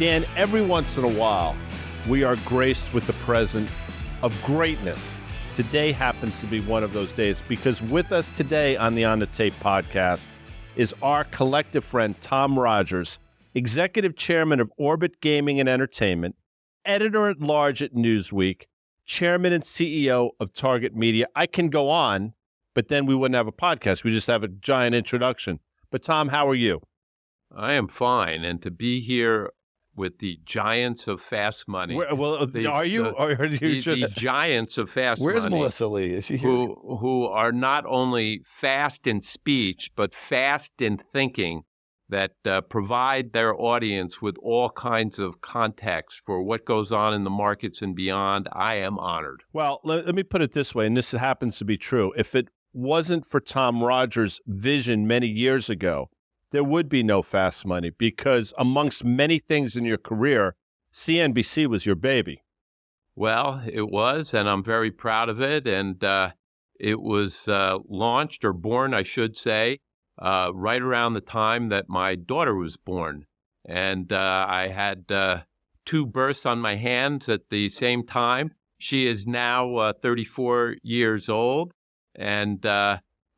Dan, every once in a while, we are graced with the present of greatness. Today happens to be one of those days because with us today on the On the Tape podcast is our collective friend, Tom Rogers, Executive Chairman of Orbit Gaming and Entertainment, Editor-at-Large at Newsweek, Chairman and CEO of TRget Media. I can go on, but then we wouldn't have a podcast. We just have a giant introduction. But Tom, how are you? I am fine, and to be here with the giants of fast money. Are you? Or are you just the giants of fast money? Where's Melissa Lee? Is she here? Who are not only fast in speech, but fast in thinking, that provide their audience with all kinds of context for what goes on in the markets and beyond. I am honored. Well, let me put it this way, and this happens to be true. If it wasn't for Tom Rogers' vision many years ago, there would be no fast money because amongst many things in your career, CNBC was your baby. Well, it was, and I'm very proud of it. And it was launched, or born, I should say, right around the time that my daughter was born. And I had two births on my hands at the same time. She is now 34 years old and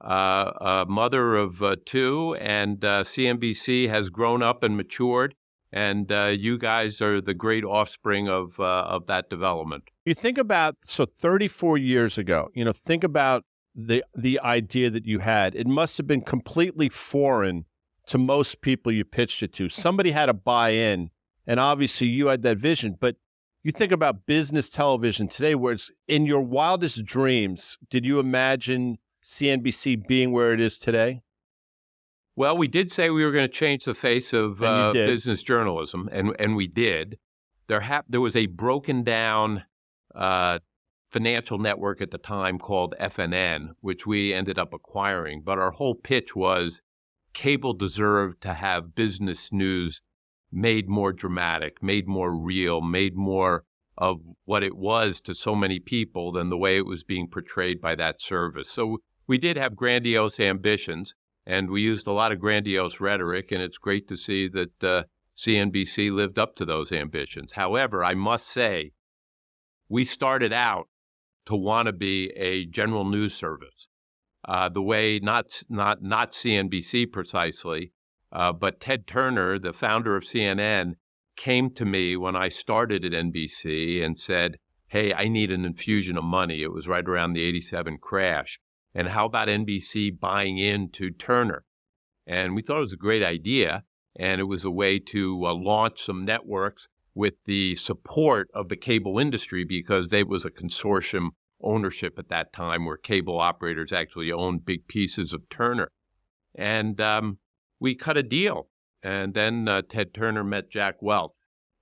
a mother of two, and CNBC has grown up and matured, and you guys are the great offspring of that development. You think about, 34 years ago, think about the idea that you had. It must have been completely foreign to most people you pitched it to. Somebody had to buy in, and obviously you had that vision, but you think about business television today, where it's in your wildest dreams, did you imagine CNBC being where it is today? Well, we did say we were going to change the face of business journalism, and we did. There was a broken down financial network at the time called FNN, which we ended up acquiring. But our whole pitch was cable deserved to have business news made more dramatic, made more real, made more of what it was to so many people than the way it was being portrayed by that service. So we did have grandiose ambitions, and we used a lot of grandiose rhetoric, and it's great to see that CNBC lived up to those ambitions. However, I must say, we started out to want to be a general news service, the way not CNBC precisely, but Ted Turner, the founder of CNN, came to me when I started at NBC and said, hey, I need an infusion of money. It was right around the 87 crash. And how about NBC buying into Turner? And we thought it was a great idea. And it was a way to launch some networks with the support of the cable industry, because there was a consortium ownership at that time where cable operators actually owned big pieces of Turner. And we cut a deal. And then Ted Turner met Jack Welch,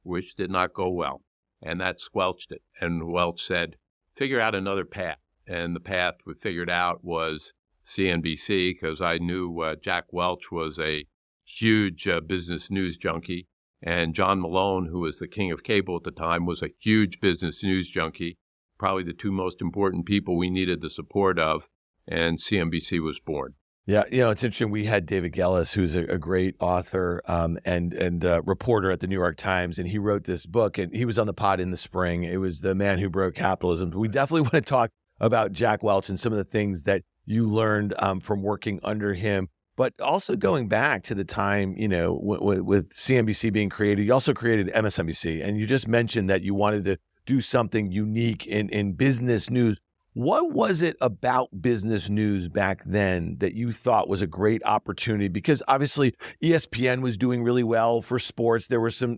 which did not go well. And that squelched it. And Welch said, figure out another path. And the path we figured out was CNBC, because I knew Jack Welch was a huge business news junkie. And John Malone, who was the king of cable at the time, was a huge business news junkie, probably the two most important people we needed the support of. And CNBC was born. Yeah, it's interesting. We had David Gellis, who's a great author and reporter at the New York Times, and he wrote this book, and he was on the pod in the spring. It was The Man Who Broke Capitalism. We definitely want to talk about Jack Welch and some of the things that you learned from working under him, but also going back to the time, with CNBC being created. You also created MSNBC, and you just mentioned that you wanted to do something unique in business news. What was it about business news back then that you thought was a great opportunity? Because obviously ESPN was doing really well for sports. There were some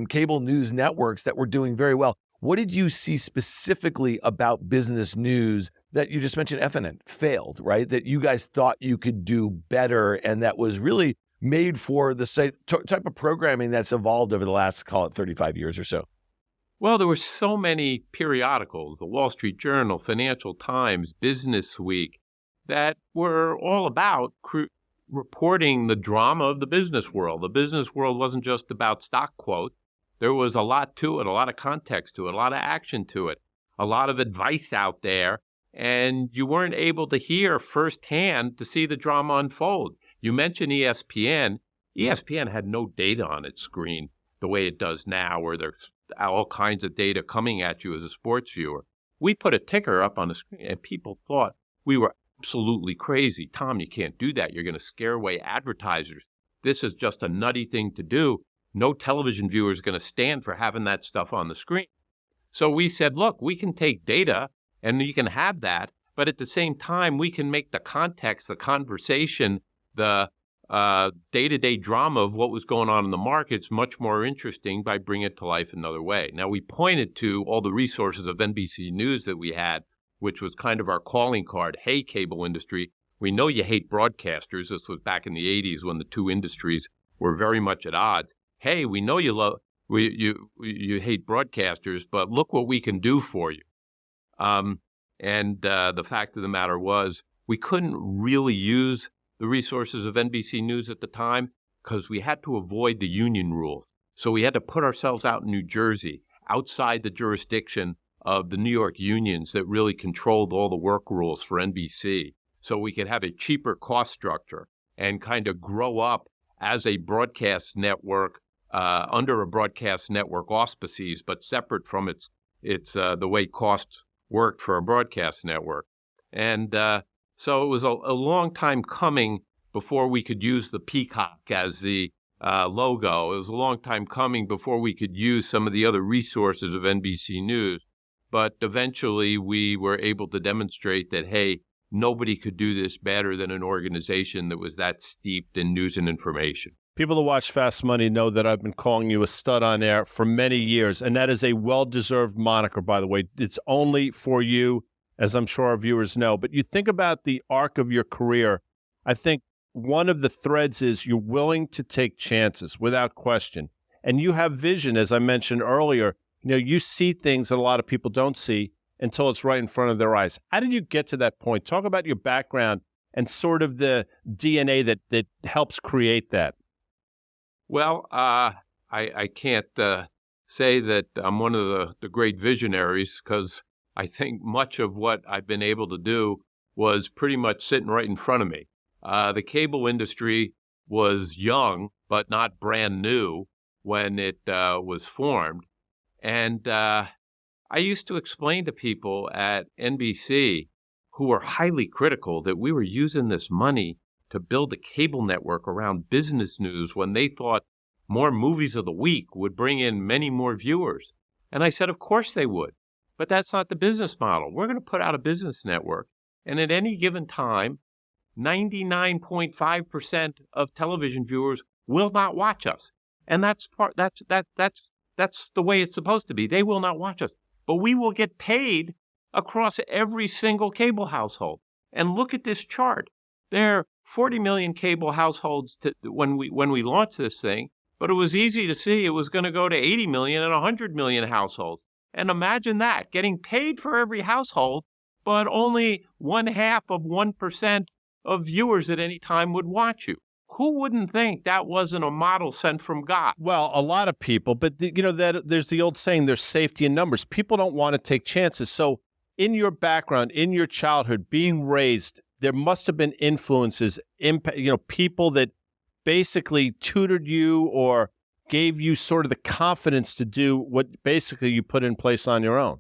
cable news networks that were doing very well. What did you see specifically about business news that you just mentioned FNN failed, right? That you guys thought you could do better, and that was really made for the type of programming that's evolved over the last, call it 35 years or so? Well, there were so many periodicals, the Wall Street Journal, Financial Times, Business Week, that were all about reporting the drama of the business world. The business world wasn't just about stock quotes. There was a lot to it, a lot of context to it, a lot of action to it, a lot of advice out there, and you weren't able to hear firsthand to see the drama unfold. You mentioned ESPN. ESPN had no data on its screen. the way it does now, where there's all kinds of data coming at you as a sports viewer. We put a ticker up on the screen, and people thought we were absolutely crazy. Tom, you can't do that. You're going to scare away advertisers. This is just a nutty thing to do. No television viewer is going to stand for having that stuff on the screen. So we said, look, we can take data and you can have that, but at the same time, we can make the context, the conversation, the day-to-day drama of what was going on in the markets much more interesting by bringing it to life another way. Now, we pointed to all the resources of NBC News that we had, which was kind of our calling card. Hey, cable industry, we know you hate broadcasters. This was back in the 80s when the two industries were very much at odds. Hey, we know you hate broadcasters, but look what we can do for you. The fact of the matter was we couldn't really use the resources of NBC News at the time because we had to avoid the union rules. So we had to put ourselves out in New Jersey, outside the jurisdiction of the New York unions that really controlled all the work rules for NBC. So we could have a cheaper cost structure and kind of grow up as a broadcast network under a broadcast network auspices, but separate from its the way costs worked for a broadcast network. And so it was a long time coming before we could use the peacock as the logo. It was a long time coming before we could use some of the other resources of NBC News. But eventually we were able to demonstrate that, hey, nobody could do this better than an organization that was that steeped in news and information. People who watch Fast Money know that I've been calling you a stud on air for many years, and that is a well-deserved moniker, by the way. It's only for you, as I'm sure our viewers know. But you think about the arc of your career, I think one of the threads is you're willing to take chances without question. And you have vision, as I mentioned earlier. You know, you see things that a lot of people don't see until it's right in front of their eyes. How did you get to that point? Talk about your background and sort of the DNA that helps create that. Well, I can't say that I'm one of the great visionaries because I think much of what I've been able to do was pretty much sitting right in front of me. The cable industry was young, but not brand new when it was formed. And I used to explain to people at NBC who were highly critical that we were using this money to build a cable network around business news when they thought more movies of the week would bring in many more viewers. And I said, of course they would, but that's not the business model. We're going to put out a business network, and at any given time, 99.5% of television viewers will not watch us. And that's the way it's supposed to be. They will not watch us, but we will get paid across every single cable household. And look at this chart. There are 40 million cable households when we launched this thing, but it was easy to see it was going to go to 80 million and 100 million households. And imagine that, getting paid for every household, but only 0.5% of viewers at any time would watch you. Who wouldn't think that wasn't a model sent from God? Well, a lot of people, but there's the old saying, there's safety in numbers. People don't want to take chances. So in your background, in your childhood, being raised, there must have been influences, people that basically tutored you or gave you sort of the confidence to do what basically you put in place on your own.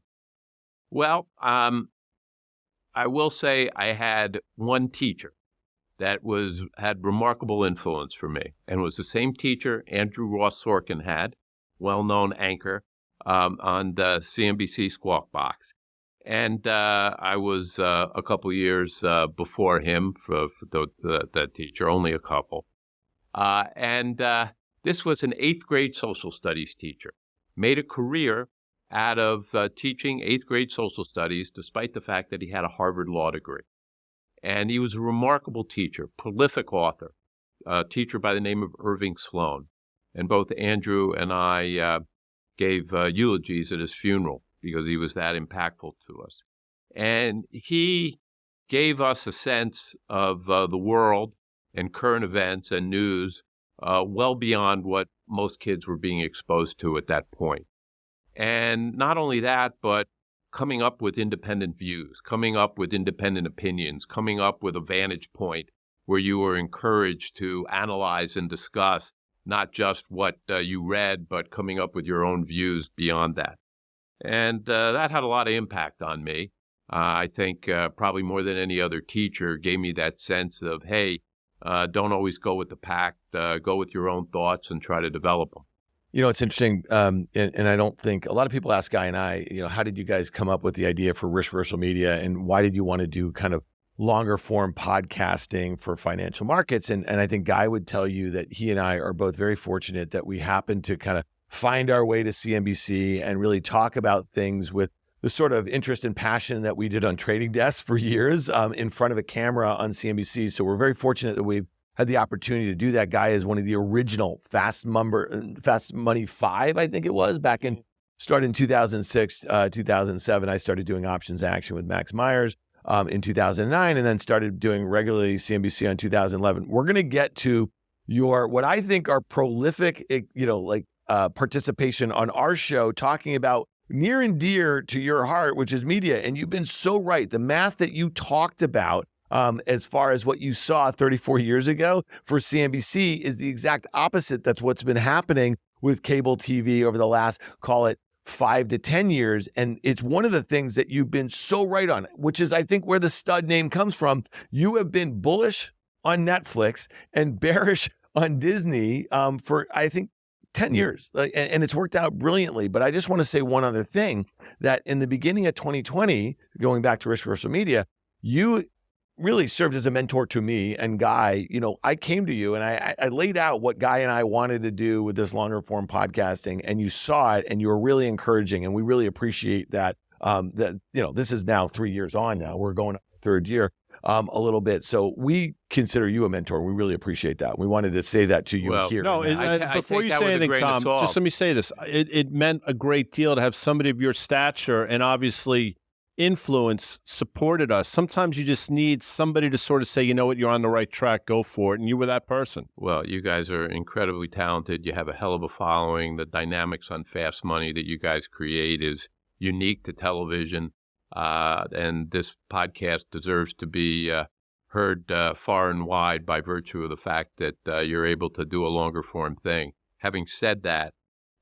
Well, I will say I had one teacher that had remarkable influence for me, and was the same teacher Andrew Ross Sorkin had, well-known anchor on the CNBC Squawk Box. And I was a couple years before him for that teacher, only a couple. This was an 8th grade social studies teacher, made a career out of teaching 8th grade social studies, despite the fact that he had a Harvard law degree. And he was a remarkable teacher, prolific author, a teacher by the name of Irving Sloan. And both Andrew and I gave eulogies at his funeral because he was that impactful to us. And he gave us a sense of the world and current events and news well beyond what most kids were being exposed to at that point. And not only that, but coming up with independent views, coming up with independent opinions, coming up with a vantage point where you were encouraged to analyze and discuss not just what you read, but coming up with your own views beyond that. And that had a lot of impact on me. I think probably more than any other teacher gave me that sense of, hey, don't always go with the pack, go with your own thoughts and try to develop them. You know, it's interesting, and I don't think a lot of people ask Guy and I, how did you guys come up with the idea for Risk Reversal Media, and why did you want to do kind of longer form podcasting for financial markets? And I think Guy would tell you that he and I are both very fortunate that we happened to kind of find our way to CNBC and really talk about things with the sort of interest and passion that we did on trading desks for years in front of a camera on CNBC. So we're very fortunate that we've had the opportunity to do that. Guy is one of the original Fast Money 5, I think it was, started in 2006, 2007. I started doing options action with Max Myers in 2009, and then started doing regularly CNBC on 2011. We're going to get to what I think are prolific, participation on our show, talking about near and dear to your heart, which is media. And you've been so right. The math that you talked about as far as what you saw 34 years ago for CNBC is the exact opposite. That's what's been happening with cable TV over the last, call it, 5 to 10 years. And it's one of the things that you've been so right on, which is, I think, where the stud name comes from. You have been bullish on Netflix and bearish on Disney for, I think, 10 years, and it's worked out brilliantly. But I just want to say one other thing, that in the beginning of 2020, going back to Risk Reversal Media, you really served as a mentor to me and Guy. I came to you and I laid out what Guy and I wanted to do with this longer form podcasting, and you saw it and you were really encouraging, and we really appreciate that. This is now 3 years on now. We're going third year. A little bit. So we consider you a mentor. We really appreciate that. We wanted to say that to you here. No, before you say anything, Tom, just let me say this. It meant a great deal to have somebody of your stature and obviously influence supported us. Sometimes you just need somebody to sort of say, you know what, you're on the right track, go for it. And you were that person. Well, you guys are incredibly talented. You have a hell of a following. The dynamics on Fast Money that you guys create is unique to television. And this podcast deserves to be heard far and wide by virtue of the fact that you're able to do a longer form thing. Having said that,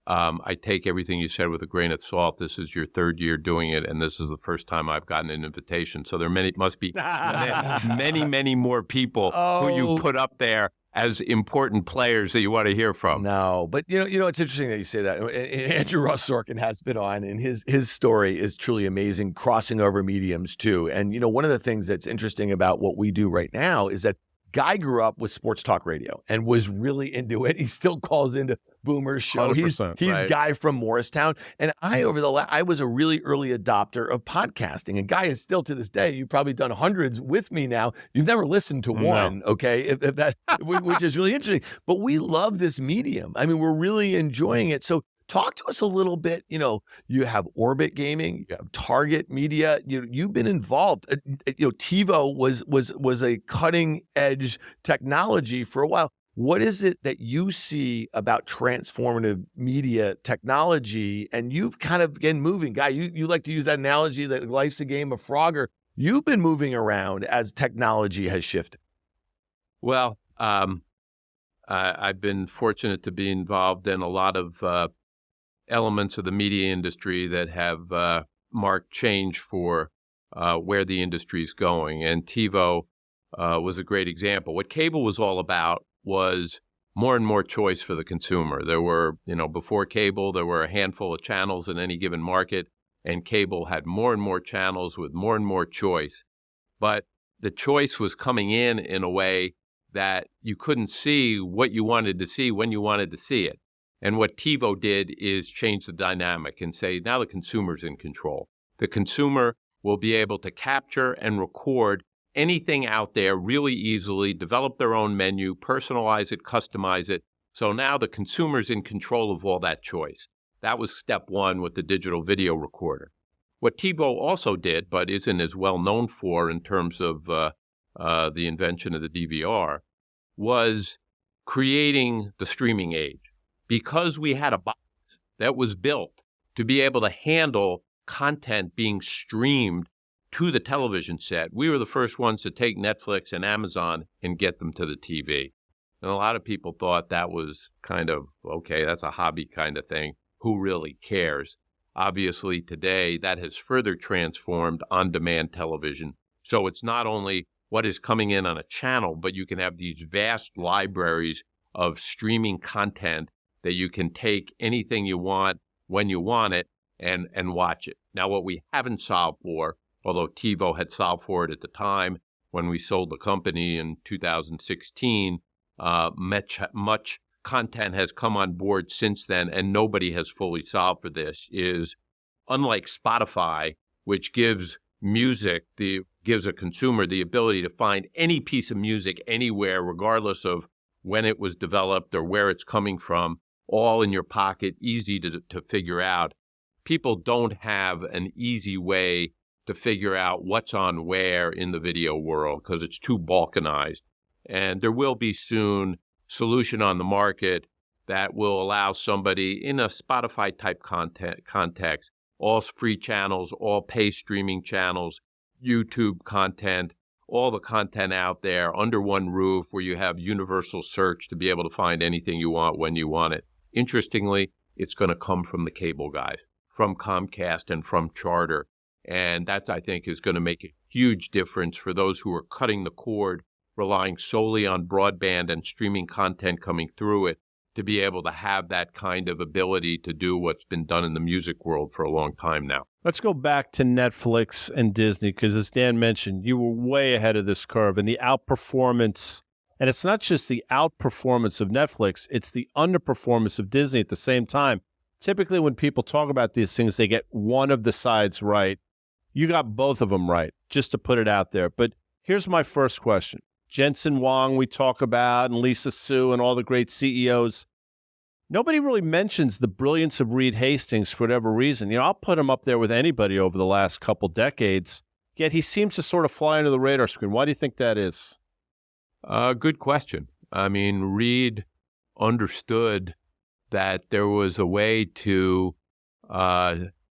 I take everything you said with a grain of salt. This is your third year doing it, and this is the first time I've gotten an invitation. So there must be many more people who you put up there as important players that you want to hear from. No, but it's interesting that you say that. Andrew Ross Sorkin has been on, and his story is truly amazing, crossing over mediums too. And one of the things that's interesting about what we do right now is that Guy grew up with sports talk radio and was really into it. He still calls into Boomer's show. He's right. Guy from Morristown. And I was a really early adopter of podcasting. And Guy is still to this day, you've probably done hundreds with me now. You've never listened to one, okay? If that, which is really interesting. But we love this medium. I mean, we're really enjoying it. So talk to us a little bit. You have Orbit Gaming, you have TRget Media. You've been involved. TiVo was a cutting edge technology for a while. What is it that you see about transformative media technology? And you've kind of been moving. Guy, you like to use that analogy that life's a game of Frogger. You've been moving around as technology has shifted. Well, I've been fortunate to be involved in a lot of elements of the media industry that have marked change for where the industry is going. And TiVo was a great example. What cable was all about was more and more choice for the consumer. There were, before cable, there were a handful of channels in any given market, and cable had more and more channels with more and more choice. But the choice was coming in a way that you couldn't see what you wanted to see when you wanted to see it. And what TiVo did is change the dynamic and say, now the consumer's in control. The consumer will be able to capture and record anything out there really easily, develop their own menu, personalize it, customize it. So now the consumer's in control of all that choice. That was step one with the digital video recorder. What TiVo also did, but isn't as well known for in terms of the invention of the DVR, was creating the streaming age. Because we had a box that was built to be able to handle content being streamed to the television set, we were the first ones to take Netflix and Amazon and get them to the TV. And a lot of people thought that was kind of, okay, that's a hobby kind of thing. Who really cares? Obviously, today, that has further transformed on-demand television. So it's not only what is coming in on a channel, but you can have these vast libraries of streaming content that you can take anything you want when you want it and watch it. Now, what we haven't solved for, although TiVo had solved for it at the time when we sold the company in 2016, much content has come on board since then, and nobody has fully solved for this, is unlike Spotify, which gives a consumer the ability to find any piece of music anywhere, regardless of when it was developed or where it's coming from, all in your pocket, easy to figure out. People don't have an easy way to figure out what's on where in the video world because it's too balkanized. And there will be soon solution on the market that will allow somebody in a Spotify-type context, all free channels, all pay streaming channels, YouTube content, all the content out there under one roof where you have universal search to be able to find anything you want when you want it. Interestingly, it's going to come from the cable guys, from Comcast and from Charter. And that, I think, is going to make a huge difference for those who are cutting the cord, relying solely on broadband and streaming content coming through it, to be able to have that kind of ability to do what's been done in the music world for a long time now. Let's go back to Netflix and Disney, because as Dan mentioned, you were way ahead of this curve, and the outperformance, and it's not just the outperformance of Netflix, it's the underperformance of Disney at the same time. Typically, when people talk about these things, they get one of the sides right. You got both of them right, just to put it out there. But here's my first question. Jensen Huang we talk about, and Lisa Su and all the great CEOs. Nobody really mentions the brilliance of Reed Hastings for whatever reason. You know, I'll put him up there with anybody over the last couple decades, yet he seems to sort of fly under the radar screen. Why do you think that is? Good question. I mean, Reed understood that there was a way to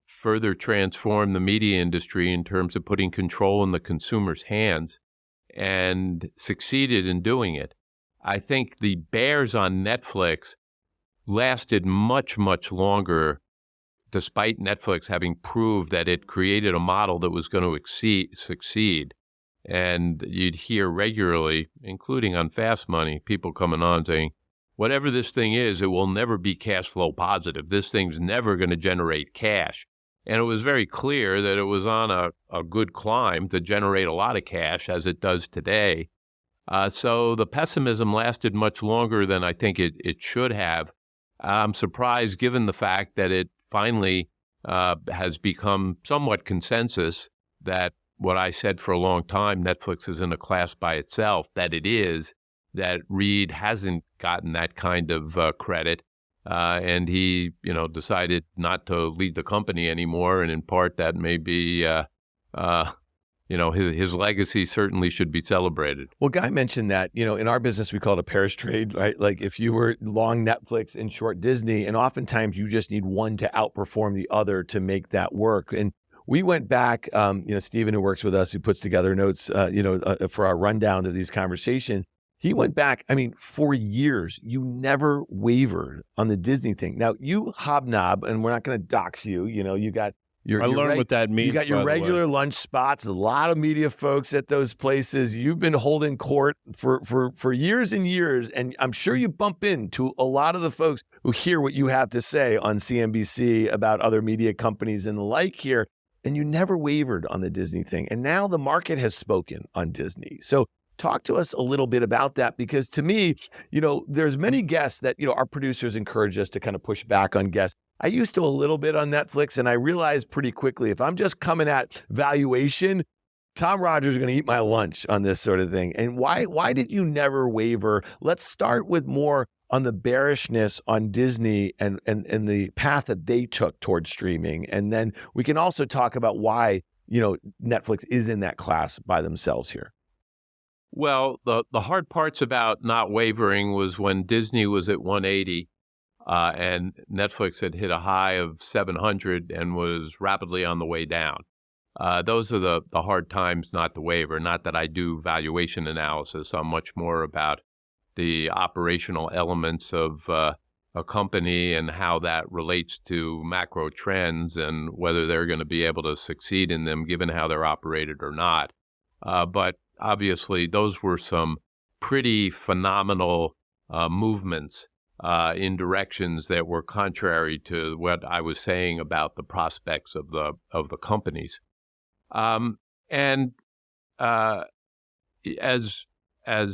further transform the media industry in terms of putting control in the consumer's hands, and succeeded in doing it. I think the bears on Netflix lasted much, much longer, despite Netflix having proved that it created a model that was going to succeed. And you'd hear regularly, including on Fast Money, people coming on saying, whatever this thing is, it will never be cash flow positive. This thing's never going to generate cash. And it was very clear that it was on a good climb to generate a lot of cash, as it does today. So the pessimism lasted much longer than I think it should have. I'm surprised, given the fact that it finally has become somewhat consensus that what I said for a long time, Netflix is in a class by itself, that Reed hasn't gotten that kind of credit. And he, decided not to lead the company anymore. And in part, that may be, his legacy certainly should be celebrated. Well, Guy mentioned that, in our business, we call it a pairs trade, right? Like if you were long Netflix and short Disney, and oftentimes you just need one to outperform the other to make that work. And we went back, Stephen, who works with us, who puts together notes, for our rundown of these conversations. He went back, for years, you never wavered on the Disney thing. Now, you hobnob, and we're not going to dox you. You got your I learned what that means. You got your regular lunch spots, a lot of media folks at those places. You've been holding court for years and years, and I'm sure you bump into a lot of the folks who hear what you have to say on CNBC about other media companies and the like here, and you never wavered on the Disney thing. And now the market has spoken on Disney. So talk to us a little bit about that, because to me, there's many guests that, our producers encourage us to kind of push back on guests. I used to a little bit on Netflix, and I realized pretty quickly, if I'm just coming at valuation, Tom Rogers is going to eat my lunch on this sort of thing. And why did you never waver? Let's start with more on the bearishness on Disney and the path that they took towards streaming. And then we can also talk about why, Netflix is in that class by themselves here. Well, the hard parts about not wavering was when Disney was at 180 and Netflix had hit a high of 700 and was rapidly on the way down. Those are the hard times not to waver. Not that I do valuation analysis. I'm much more about the operational elements of a company and how that relates to macro trends and whether they're going to be able to succeed in them given how they're operated or not. But obviously, those were some pretty phenomenal movements in directions that were contrary to what I was saying about the prospects of the companies. And as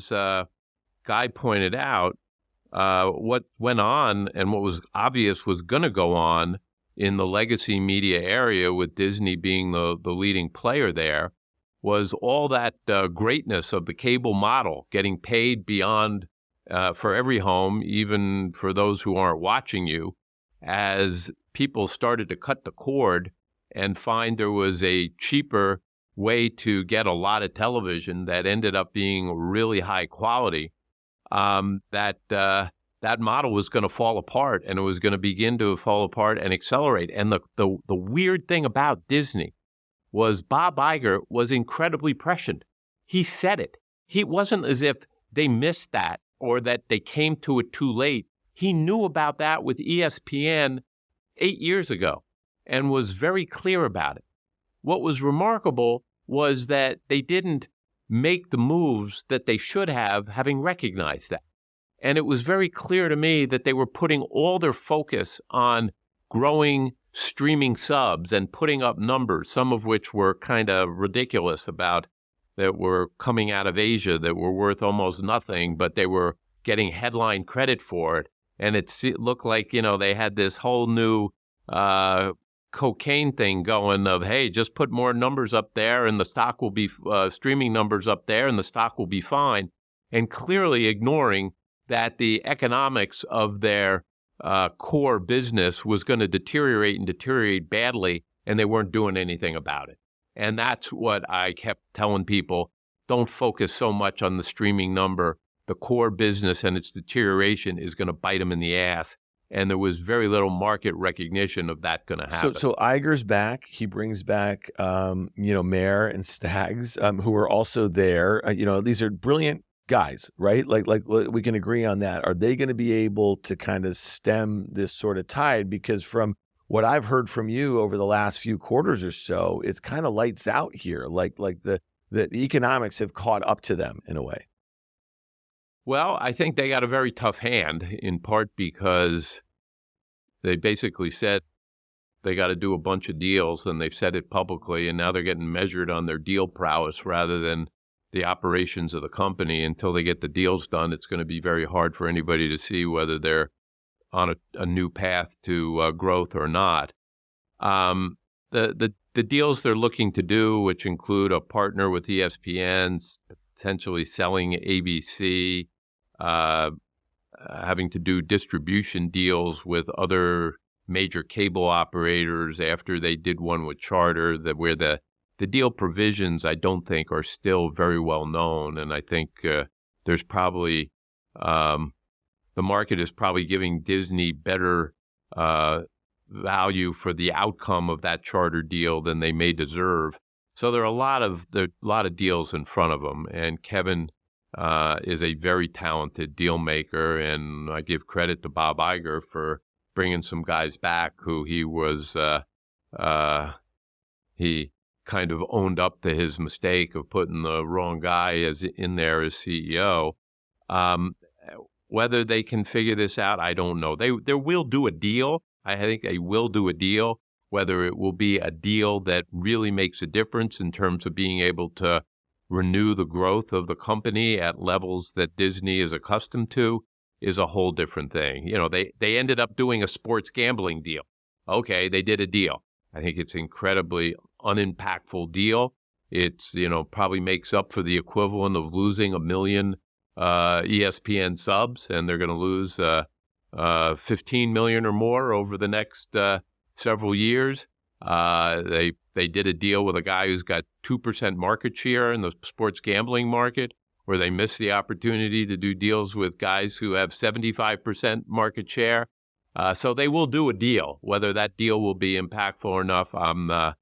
Guy pointed out, what went on and what was obvious was going to go on in the legacy media area, with Disney being the leading player there, was all that greatness of the cable model, getting paid beyond for every home, even for those who aren't watching you, as people started to cut the cord and find there was a cheaper way to get a lot of television that ended up being really high quality. That model was going to fall apart, and it was going to begin to fall apart and accelerate. And the weird thing about Disney was Bob Iger was incredibly prescient. He said it. It wasn't as if they missed that or that they came to it too late. He knew about that with ESPN 8 years ago and was very clear about it. What was remarkable was that they didn't make the moves that they should have, having recognized that. And it was very clear to me that they were putting all their focus on growing streaming subs and putting up numbers, some of which were kind of ridiculous, about that were coming out of Asia that were worth almost nothing, but they were getting headline credit for it. And it looked like, they had this whole new cocaine thing going of, hey, just put more numbers up there and the stock will be streaming numbers up there and the stock will be fine. And clearly ignoring that the economics of their core business was going to deteriorate badly, and they weren't doing anything about it. And that's what I kept telling people. Don't focus so much on the streaming number. The core business and its deterioration is going to bite them in the ass. And there was very little market recognition of that going to happen. So Iger's back. He brings back, Mayer and Staggs, who are also there. These are brilliant guys, right? Like we can agree on that. Are they going to be able to kind of stem this sort of tide? Because from what I've heard from you over the last few quarters or so, it's kind of lights out here. Like the economics have caught up to them in a way. Well, I think they got a very tough hand, in part because they basically said they got to do a bunch of deals, and they've said it publicly, and now they're getting measured on their deal prowess rather than the operations of the company. Until they get the deals done, it's going to be very hard for anybody to see whether they're on a new path to growth or not. The deals they're looking to do, which include a partner with ESPN, potentially selling ABC, having to do distribution deals with other major cable operators after they did one with Charter, where the deal provisions, I don't think, are still very well known. And I think there's probably the market is probably giving Disney better value for the outcome of that Charter deal than they may deserve. So there are a lot of deals in front of them, and Kevin is a very talented deal maker, and I give credit to Bob Iger for bringing some guys back who he kind of owned up to his mistake of putting the wrong guy in there as CEO. Whether they can figure this out, I don't know. They will do a deal. I think they will do a deal. Whether it will be a deal that really makes a difference in terms of being able to renew the growth of the company at levels that Disney is accustomed to is a whole different thing. They ended up doing a sports gambling deal. Okay, they did a deal. I think it's incredibly unimpactful deal. It's, probably makes up for the equivalent of losing 1 million ESPN subs, and they're going to lose 15 million or more over the next several years. They did a deal with a guy who's got 2% market share in the sports gambling market, where they missed the opportunity to do deals with guys who have 75% market share. So they will do a deal. Whether that deal will be impactful enough, I'm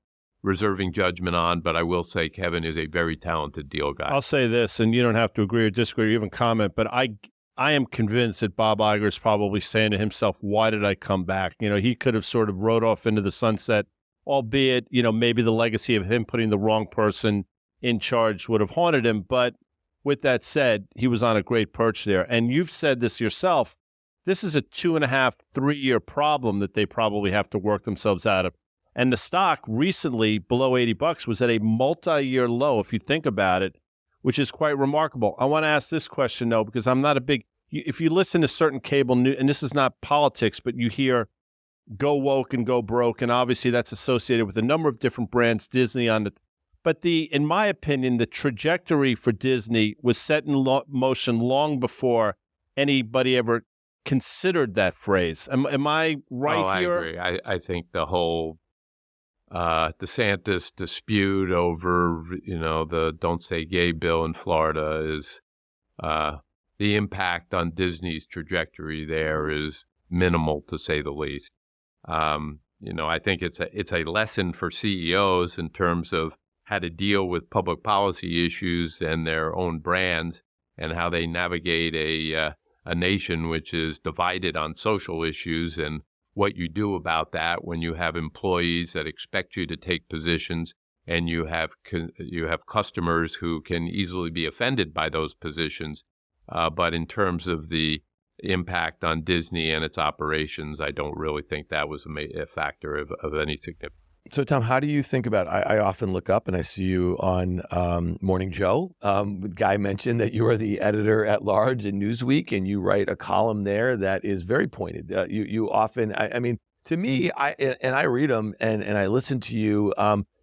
reserving judgment on, but I will say Kevin is a very talented deal guy. I'll say this, and you don't have to agree or disagree or even comment, but I am convinced that Bob Iger is probably saying to himself, why did I come back? He could have sort of rode off into the sunset, albeit, maybe the legacy of him putting the wrong person in charge would have haunted him. But with that said, he was on a great perch there. And you've said this yourself. This is a 2.5, 3-year problem that they probably have to work themselves out of. And the stock recently, below $80, was at a multi-year low, if you think about it, which is quite remarkable. I want to ask this question, though, because I'm not a big... If you listen to certain cable news, and this is not politics, but you hear go woke and go broke, and obviously that's associated with a number of different brands, Disney on the... But in my opinion, the trajectory for Disney was set in motion long before anybody ever considered that phrase. Am I right here? I agree. I think the whole DeSantis dispute over, the Don't Say Gay bill in Florida is the impact on Disney's trajectory there is minimal, to say the least. I think it's a lesson for CEOs in terms of how to deal with public policy issues and their own brands and how they navigate a nation which is divided on social issues and what you do about that when you have employees that expect you to take positions and you have customers who can easily be offended by those positions. But in terms of the impact on Disney and its operations, I don't really think that was a factor of any significance. So, Tom, how do you think about, I often look up and I see you on Morning Joe. Guy mentioned that you are the editor at large in Newsweek, and you write a column there that is very pointed. You often, I mean, to me, I read them and I listen to you.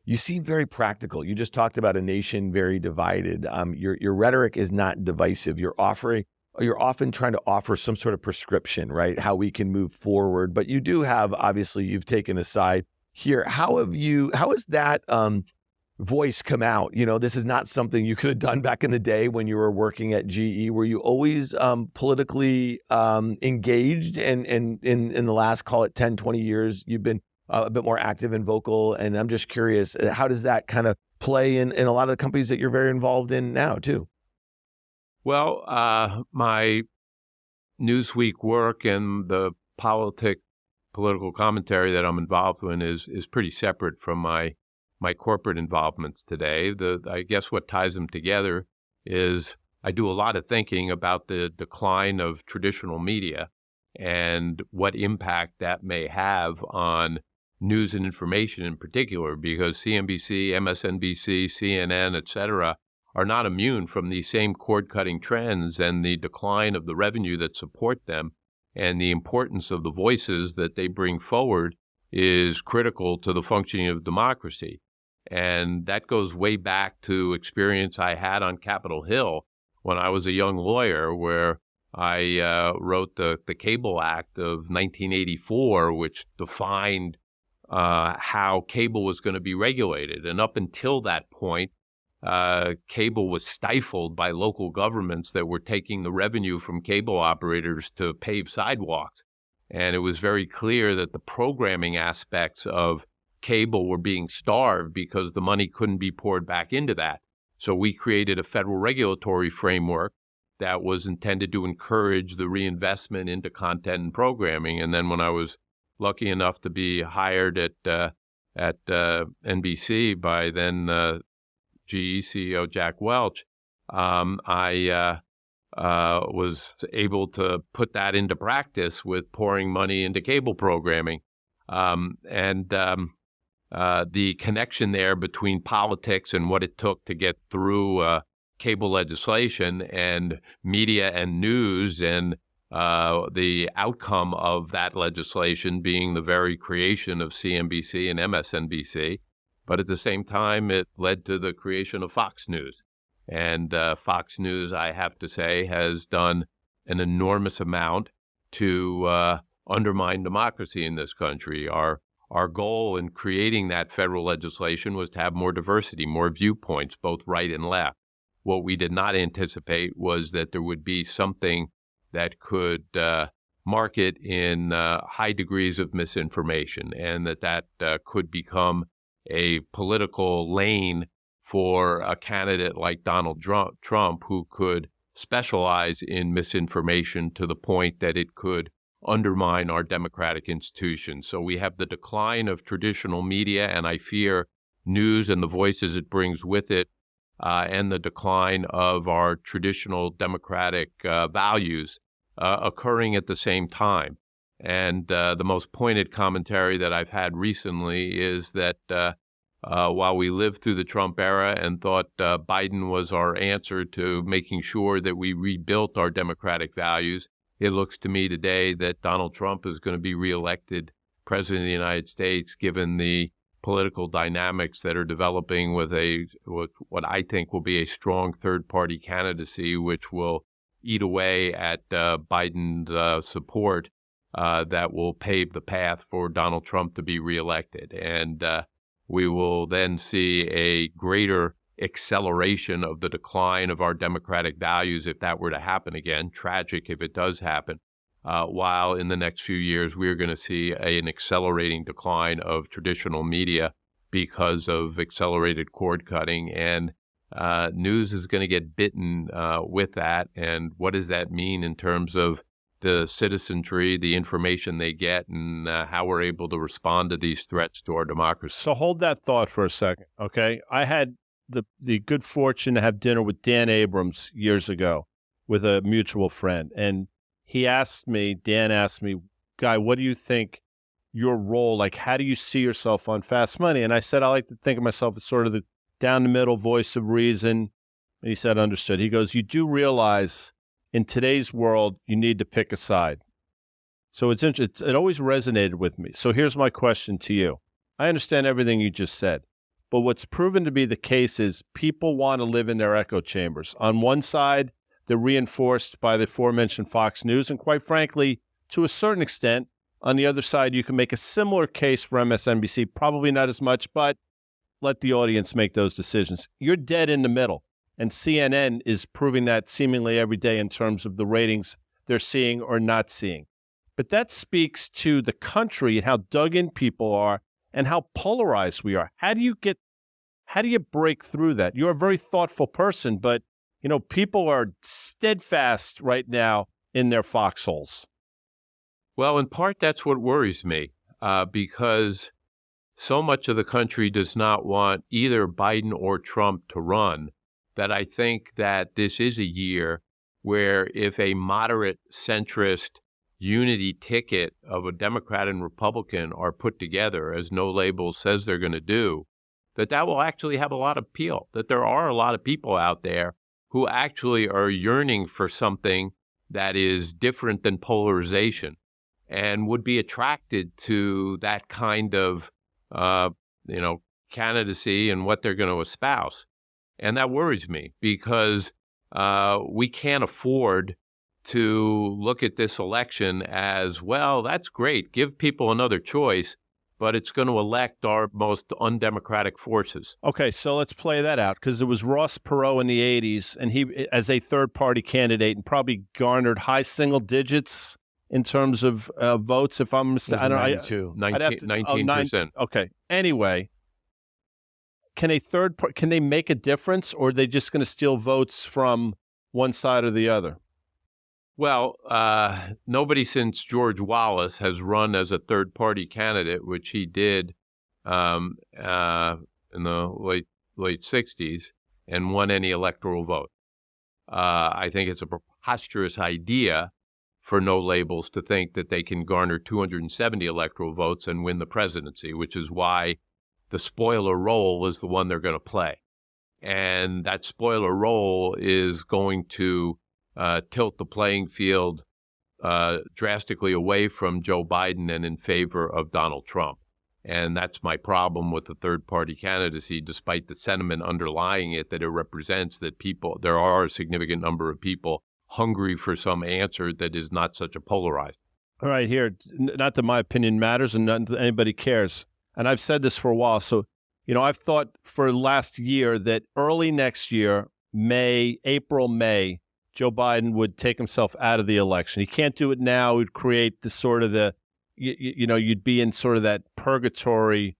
You seem very practical. You just talked about a nation very divided. Your rhetoric is not divisive. You're often trying to offer some sort of prescription, right? How we can move forward. But you do have, obviously, you've taken a side here. How has that voice come out? This is not something you could have done back in the day when you were working at GE. Were you always politically engaged? And in the last, call it 10, 20 years, you've been a bit more active and vocal. And I'm just curious, how does that kind of play in a lot of the companies that you're very involved in now, too? Well, my Newsweek work and the political commentary that I'm involved in is pretty separate from my corporate involvements today. I guess what ties them together is I do a lot of thinking about the decline of traditional media and what impact that may have on news and information in particular, because CNBC, MSNBC, CNN, et cetera, are not immune from these same cord-cutting trends and the decline of the revenue that support them. And the importance of the voices that they bring forward is critical to the functioning of democracy. And that goes way back to experience I had on Capitol Hill when I was a young lawyer, where I wrote the Cable Act of 1984, which defined how cable was going to be regulated. And up until that point, cable was stifled by local governments that were taking the revenue from cable operators to pave sidewalks. And it was very clear that the programming aspects of cable were being starved because the money couldn't be poured back into that. So we created a federal regulatory framework that was intended to encourage the reinvestment into content and programming. And then when I was lucky enough to be hired at NBC by then GE CEO Jack Welch, I was able to put that into practice with pouring money into cable programming. The connection there between politics and what it took to get through cable legislation and media and news, and the outcome of that legislation being the very creation of CNBC and MSNBC. But at the same time, it led to the creation of Fox News. And Fox News, I have to say, has done an enormous amount to undermine democracy in this country. Our goal in creating that federal legislation was to have more diversity, more viewpoints, both right and left. What we did not anticipate was that there would be something that could mark it in high degrees of misinformation, and that could become a political lane for a candidate like Donald Trump, who could specialize in misinformation to the point that it could undermine our democratic institutions. So we have the decline of traditional media, and I fear news and the voices it brings with it, and the decline of our traditional democratic values occurring at the same time. And the most pointed commentary that I've had recently is that while we lived through the Trump era and thought Biden was our answer to making sure that we rebuilt our democratic values, it looks to me today that Donald Trump is going to be reelected president of the United States, given the political dynamics that are developing with what I think will be a strong third-party candidacy, which will eat away at Biden's support that will pave the path for Donald Trump to be reelected. And we will then see a greater acceleration of the decline of our democratic values if that were to happen again. Tragic if it does happen. While in the next few years, we're going to see an accelerating decline of traditional media because of accelerated cord cutting. And news is going to get bitten with that. And what does that mean in terms of the citizenry, the information they get, and how we're able to respond to these threats to our democracy? So hold that thought for a second, okay? I had the good fortune to have dinner with Dan Abrams years ago with a mutual friend. And Dan asked me, Guy, what do you think your role, like, how do you see yourself on Fast Money? And I said, I like to think of myself as sort of the down-the-middle voice of reason. And he said, understood. He goes, you do realize in today's world, you need to pick a side. So it's interesting. It always resonated with me. So here's my question to you. I understand everything you just said, but what's proven to be the case is people want to live in their echo chambers. On one side, they're reinforced by the aforementioned Fox News, and quite frankly, to a certain extent, on the other side, you can make a similar case for MSNBC, probably not as much, but let the audience make those decisions. You're dead in the middle, and CNN is proving that seemingly every day in terms of the ratings they're seeing or not seeing. But that speaks to the country and how dug in people are and how polarized we are. How do you break through that? You're a very thoughtful person, but people are steadfast right now in their foxholes. Well, in part, that's what worries me, because so much of the country does not want either Biden or Trump to run, that I think that this is a year where if a moderate centrist unity ticket of a Democrat and Republican are put together, as No Labels says they're going to do, that will actually have a lot of appeal, that there are a lot of people out there who actually are yearning for something that is different than polarization and would be attracted to that kind of, candidacy and what they're going to espouse. And that worries me because we can't afford to look at this election as, well, that's great, give people another choice, but it's going to elect our most undemocratic forces. Okay, so let's play that out, because it was Ross Perot in the 80s, and he, as a third-party candidate, and probably garnered high single digits in terms of votes, if I'm mistaken. 19%. Okay, anyway, can they make a difference, or are they just going to steal votes from one side or the other? Well, nobody since George Wallace has run as a third-party candidate, which he did in the late 60s, and won any electoral vote. I think it's a preposterous idea for No Labels to think that they can garner 270 electoral votes and win the presidency, which is why the spoiler role is the one they're going to play. And that spoiler role is going to tilt the playing field drastically away from Joe Biden and in favor of Donald Trump. And that's my problem with the third-party candidacy, despite the sentiment underlying it that it represents that there are a significant number of people hungry for some answer that is not such a polarized. All right, here, not that my opinion matters and not that anybody cares. And I've said this for a while. So, I've thought for last year that early next year, April, May, Joe Biden would take himself out of the election. He can't do it now. It would create the sort of you'd be in sort of that purgatory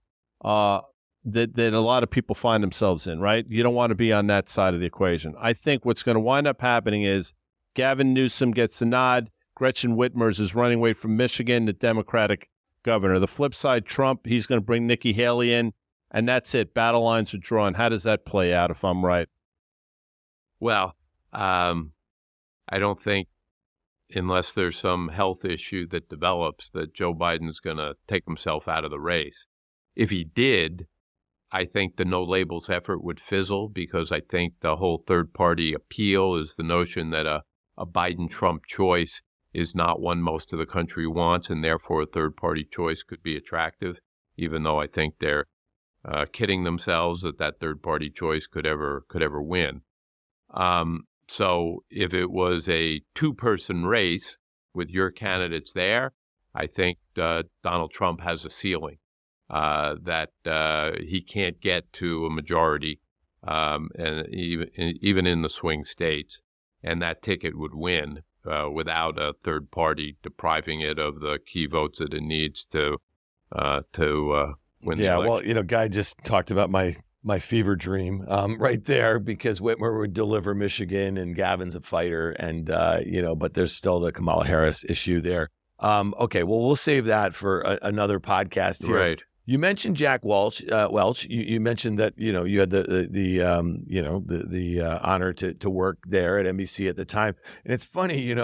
that a lot of people find themselves in, right? You don't want to be on that side of the equation. I think what's going to wind up happening is Gavin Newsom gets the nod. Gretchen Whitmer's is running away from Michigan, the Democratic governor. The flip side, Trump, he's going to bring Nikki Haley in, and that's it. Battle lines are drawn. How does that play out, if I'm right? Well, I don't think, unless there's some health issue that develops, that Joe Biden's going to take himself out of the race. If he did, I think the no labels effort would fizzle, because I think the whole third-party appeal is the notion that a Biden-Trump choice is not one most of the country wants, and therefore a third-party choice could be attractive, even though I think they're kidding themselves that third-party choice could ever win. So if it was a two-person race with your candidates there, I think Donald Trump has a ceiling that he can't get to a majority, and even in the swing states, and that ticket would win without a third party depriving it of the key votes that it needs to win. Yeah, the election. well, Guy just talked about my fever dream right there, because Whitmer would deliver Michigan and Gavin's a fighter, and but there's still the Kamala Harris issue there. Okay, well, we'll save that for another podcast here. Right. You mentioned Jack Welch. You mentioned that you had the honor to work there at NBC at the time, and it's funny,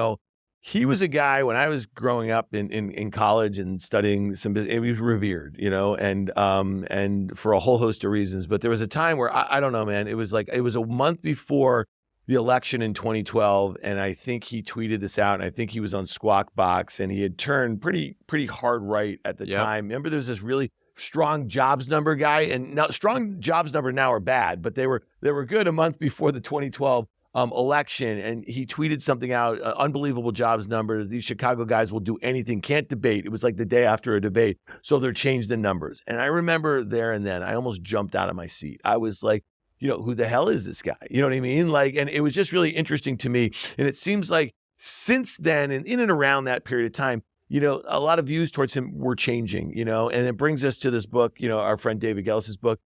he was a guy when I was growing up in college and studying he was revered, and for a whole host of reasons. But there was a time where I don't know, man. It was a month before the election in 2012, and I think he tweeted this out, and I think he was on Squawk Box, and he had turned pretty hard right at the time. Remember, there was this really strong jobs number guy, and now strong jobs number now are bad, but they were good a month before the 2012 election, and he tweeted something out, unbelievable jobs number. These Chicago guys will do anything, can't debate. It was like the day after a debate, so they're changed the numbers. And I remember there and then, I almost jumped out of my seat. I was like, who the hell is this guy? You know what I mean? And it was just really interesting to me. And it seems like since then, and in and around that period of time, a lot of views towards him were changing, and it brings us to this book, our friend David Gellis's book,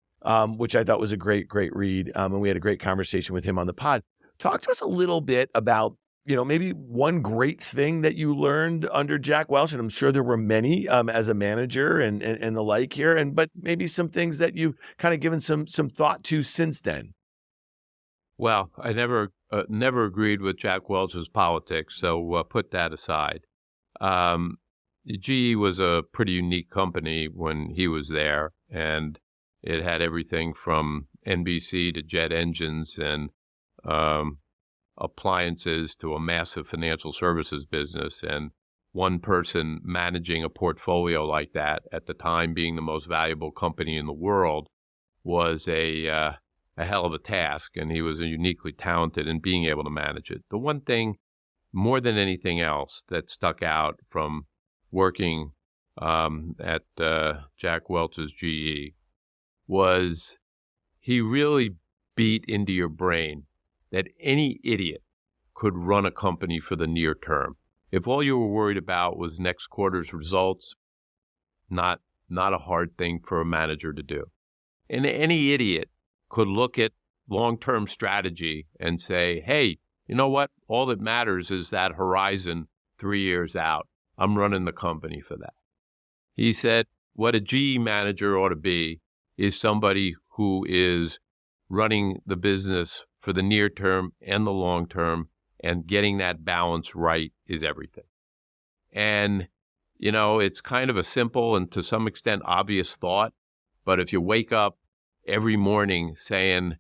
which I thought was a great read. And we had a great conversation with him on the pod. Talk to us a little bit about, maybe one great thing that you learned under Jack Welch, and I'm sure there were many as a manager and the like here, but maybe some things that you've kind of given some thought to since then. Well, I never agreed with Jack Welch's politics, so put that aside. GE was a pretty unique company when he was there, and it had everything from NBC to jet engines and appliances to a massive financial services business. And one person managing a portfolio like that, at the time being the most valuable company in the world, was a hell of a task, and he was uniquely talented in being able to manage it. The one thing, more than anything else, that stuck out from working at Jack Welch's GE was he really beat into your brain that any idiot could run a company for the near term. If all you were worried about was next quarter's results, not a hard thing for a manager to do. And any idiot could look at long-term strategy and say, hey, you know what? All that matters is that horizon 3 years out. I'm running the company for that. He said, what a GE manager ought to be is somebody who is running the business for the near term and the long term, and getting that balance right is everything. And, it's kind of a simple and to some extent obvious thought, but if you wake up every morning saying,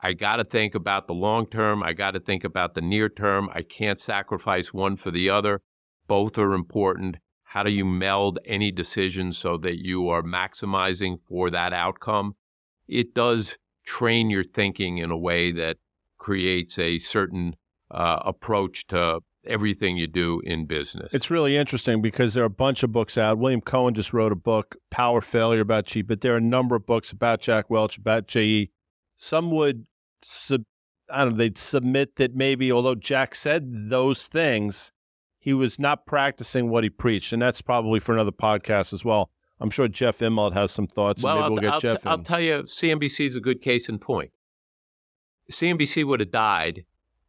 I got to think about the long term, I got to think about the near term, I can't sacrifice one for the other, both are important. How do you meld any decision so that you are maximizing for that outcome? It does train your thinking in a way that creates a certain approach to everything you do in business. It's really interesting because there are a bunch of books out. William Cohen just wrote a book, Power Failure, about GE, but there are a number of books about Jack Welch, about GE. Some would, they'd submit that maybe, although Jack said those things, he was not practicing what he preached, and that's probably for another podcast as well. I'm sure Jeff Immelt has some thoughts. Well, maybe we'll get Jeff in. I'll tell you, CNBC is a good case in point. CNBC would have died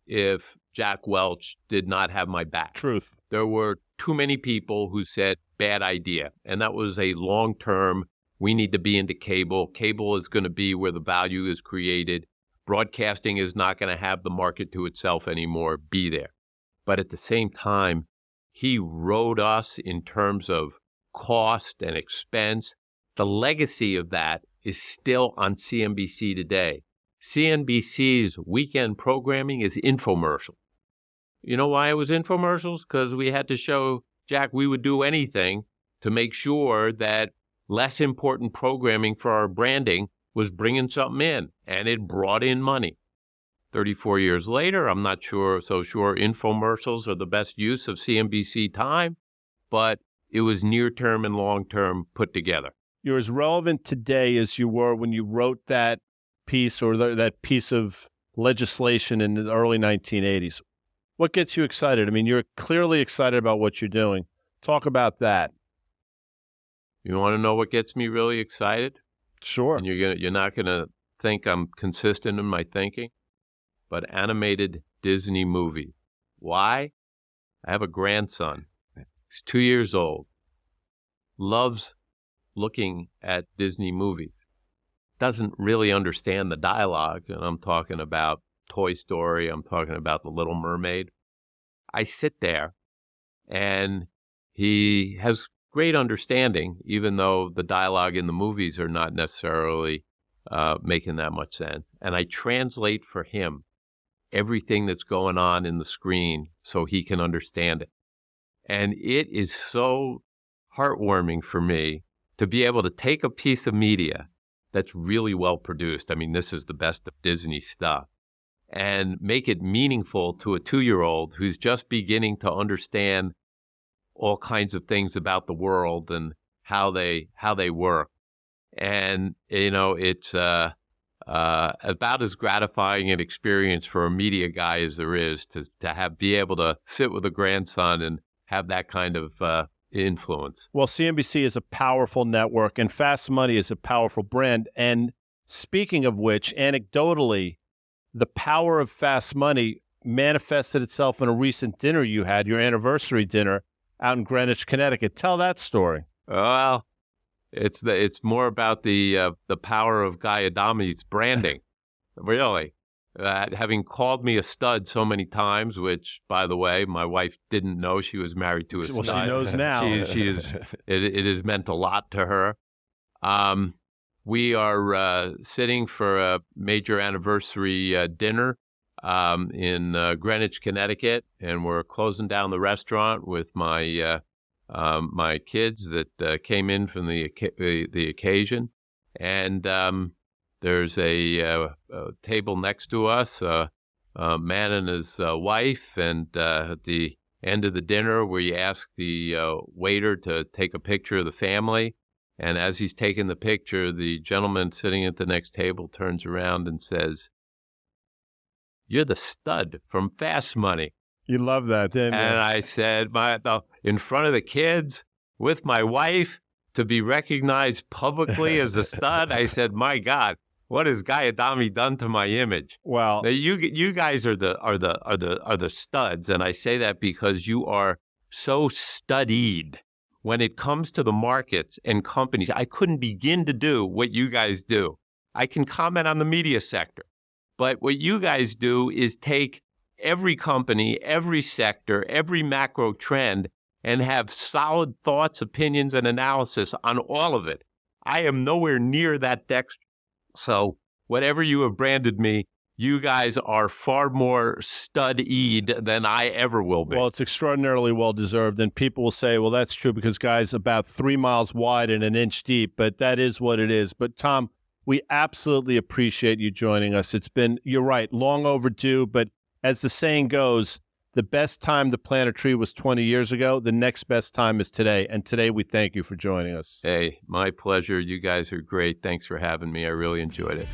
if Jack Welch did not have my back. Truth. There were too many people who said, bad idea. And that was a long-term, we need to be into cable. Cable is going to be where the value is created. Broadcasting is not going to have the market to itself anymore. Be there. But at the same time, he rode us in terms of cost and expense. The legacy of that is still on CNBC today. CNBC's weekend programming is infomercial. You know why it was infomercials? Because we had to show Jack we would do anything to make sure that less important programming for our branding was bringing something in, and it brought in money. 34 years later, I'm not so sure infomercials are the best use of CNBC time, but it was near-term and long-term put together. You're as relevant today as you were when you wrote that piece or that piece of legislation in the early 1980s. What gets you excited? I mean, you're clearly excited about what you're doing. Talk about that. You want to know what gets me really excited? Sure. And you're not gonna think I'm consistent in my thinking, but animated Disney movies. Why? I have a grandson. He's 2 years old. Loves looking at Disney movies. Doesn't really understand the dialogue, and I'm talking about Toy Story. I'm talking about The Little Mermaid. I sit there, and he has great understanding, even though the dialogue in the movies are not necessarily making that much sense. And I translate for him everything that's going on in the screen so he can understand it. And it is so heartwarming for me to be able to take a piece of media that's really well produced. I mean, this is the best of Disney stuff, and make it meaningful to a 2-year-old who's just beginning to understand all kinds of things about the world and how they work. And, you know, it's about as gratifying an experience for a media guy as there is to be able to sit with a grandson and have that kind of influence. Well, CNBC is a powerful network, and Fast Money is a powerful brand. And speaking of which, anecdotally, the power of Fast Money manifested itself in a recent dinner you had, your anniversary dinner out in Greenwich, Connecticut. Tell that story. Well, it's more about the power of Guy Adami's branding, really. Having called me a stud so many times, which, by the way, my wife didn't know she was married to a stud. Well, she knows now. She is. It has meant a lot to her. We are sitting for a major anniversary dinner in Greenwich, Connecticut, and we're closing down the restaurant with my my kids that came in from the occasion, and there's a table next to us, a man and his wife, and at the end of the dinner, we ask the waiter to take a picture of the family. And as he's taking the picture, the gentleman sitting at the next table turns around and says, "You're the stud from Fast Money." You love that, didn't you? And I said, in front of the kids, with my wife, to be recognized publicly as a stud, I said, "My God, what has Guy Adami done to my image?" Well, now, you guys are the studs, and I say that because you are so studied when it comes to the markets and companies. I couldn't begin to do what you guys do. I can comment on the media sector, but what you guys do is take every company, every sector, every macro trend, and have solid thoughts, opinions, and analysis on all of it. I am nowhere near that dexterous. So whatever you have branded me, you guys are far more stud-eyed than I ever will be. Well, it's extraordinarily well-deserved, and people will say, well, that's true because Guy's about 3 miles wide and an inch deep, but that is what it is. But, Tom, we absolutely appreciate you joining us. It's been, you're right, long overdue, but as the saying goes, the best time to plant a tree was 20 years ago. The next best time is today, and today we thank you for joining us. Hey, my pleasure. You guys are great. Thanks for having me. I really enjoyed it.